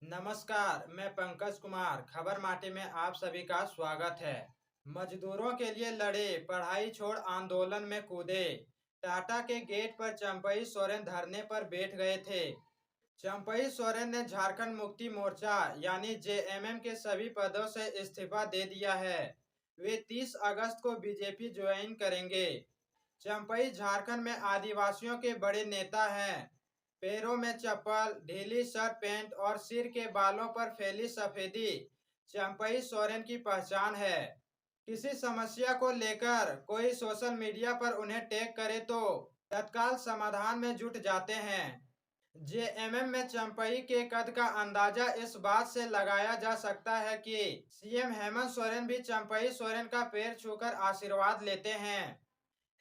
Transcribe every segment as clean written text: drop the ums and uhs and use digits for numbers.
नमस्कार, मैं पंकज कुमार। खबर माटी में आप सभी का स्वागत है। मजदूरों के लिए लड़े, पढ़ाई छोड़ आंदोलन में कूदे। टाटा के गेट पर चंपई सोरेन धरने पर बैठ गए थे। चंपई सोरेन ने झारखंड मुक्ति मोर्चा यानी जेएमएम के सभी पदों से इस्तीफा दे दिया है। वे 30 अगस्त को बीजेपी ज्वाइन करेंगे। चंपई झारखंड में आदिवासियों के बड़े नेता हैं। पैरों में चप्पल, ढीली शर्ट पैंट और सिर के बालों पर फैली सफेदी चंपई सोरेन की पहचान है। किसी समस्या को लेकर कोई सोशल मीडिया पर उन्हें टैग करे तो तत्काल समाधान में जुट जाते हैं। जेएमएम में चंपई के कद का अंदाजा इस बात से लगाया जा सकता है कि सीएम हेमंत सोरेन भी चंपई सोरेन का पैर छूकर आशीर्वाद लेते हैं।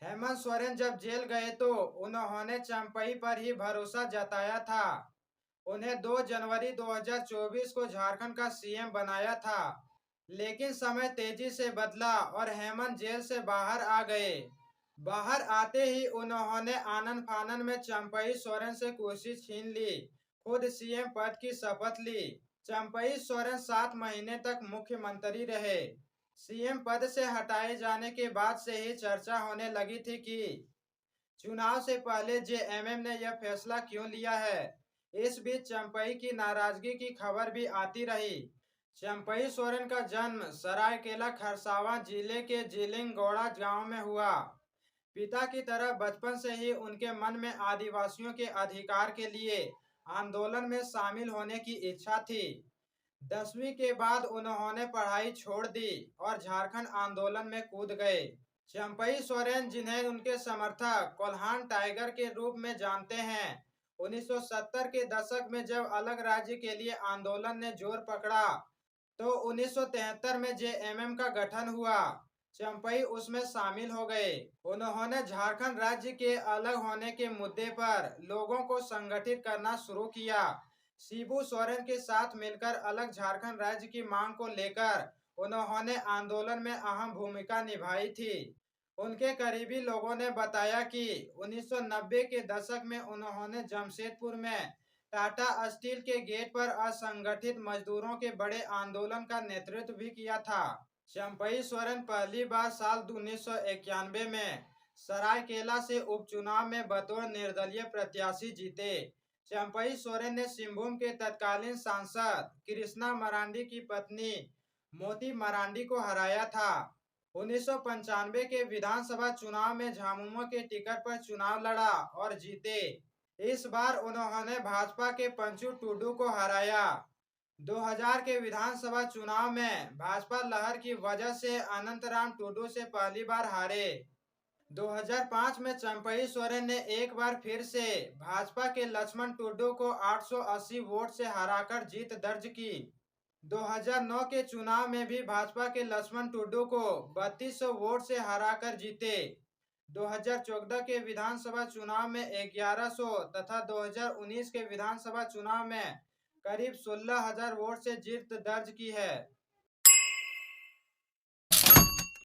हेमंत सोरेन जब जेल गए तो उन्होंने चंपई पर ही भरोसा जताया था। उन्हें 2 जनवरी 2024 को झारखंड का सीएम बनाया था, लेकिन समय तेजी से बदला और हेमंत जेल से बाहर आ गए। बाहर आते ही उन्होंने आनन फानन में चंपई सोरेन से कुर्सी छीन ली, खुद सीएम पद की शपथ ली। चंपई सोरेन 7 महीने तक मुख्यमंत्री रहे। सीएम पद से हटाए जाने के बाद से ही चर्चा होने लगी थी कि चुनाव से पहले जेएमएम ने यह फैसला क्यों लिया है। इस बीच चंपई की नाराजगी की खबर भी आती रही। चंपई सोरेन का जन्म सरायकेला खरसावां जिले के जिलिंगगौड़ा गांव में हुआ। पिता की तरह बचपन से ही उनके मन में आदिवासियों के अधिकार के लिए आंदोलन में शामिल होने की इच्छा थी। 10वीं के बाद उन्होंने पढ़ाई छोड़ दी और झारखंड आंदोलन में कूद गए। चंपई सोरेन, जिन्हें उनके समर्थक कोल्हान टाइगर के रूप में जानते हैं, 1970 के दशक में जब अलग राज्य के लिए आंदोलन ने जोर पकड़ा तो 1973 में जेएमएम का गठन हुआ। चंपई उसमें शामिल हो गए। उन्होंने झारखंड राज्य के अलग होने के मुद्दे पर लोगों को संगठित करना शुरू किया। शिबू सोरेन के साथ मिलकर अलग झारखंड राज्य की मांग को लेकर उन्होंने आंदोलन में अहम भूमिका निभाई थी। उनके करीबी लोगों ने बताया कि 1990 के दशक में उन्होंने जमशेदपुर में टाटा स्टील के गेट पर असंगठित मजदूरों के बड़े आंदोलन का नेतृत्व भी किया था। चंपई सोरेन पहली बार साल 1991 में सरायकेला से उपचुनाव में बतौर निर्दलीय प्रत्याशी जीते। चंपई सोरेन ने सिंहभूम के तत्कालीन सांसद कृष्णा मरांडी की पत्नी मोती मरांडी को हराया था। 1995 के विधानसभा चुनाव में झामुमो के टिकट पर चुनाव लड़ा और जीते। इस बार उन्होंने भाजपा के पंचू टुडू को हराया। 2000 के विधानसभा चुनाव में भाजपा लहर की वजह से अनंतराम टुडू से पहली बार हारे। 2005 में चंपई सोरेन ने एक बार फिर से भाजपा के लक्ष्मण टुडू को 880 वोट से हराकर जीत दर्ज की। 2009 के चुनाव में भी भाजपा के लक्ष्मण टुडू को 3200 वोट से हराकर जीते। 2014 के विधानसभा चुनाव में 1100 तथा 2019 के विधानसभा चुनाव में करीब 16,000 वोट से जीत दर्ज की है।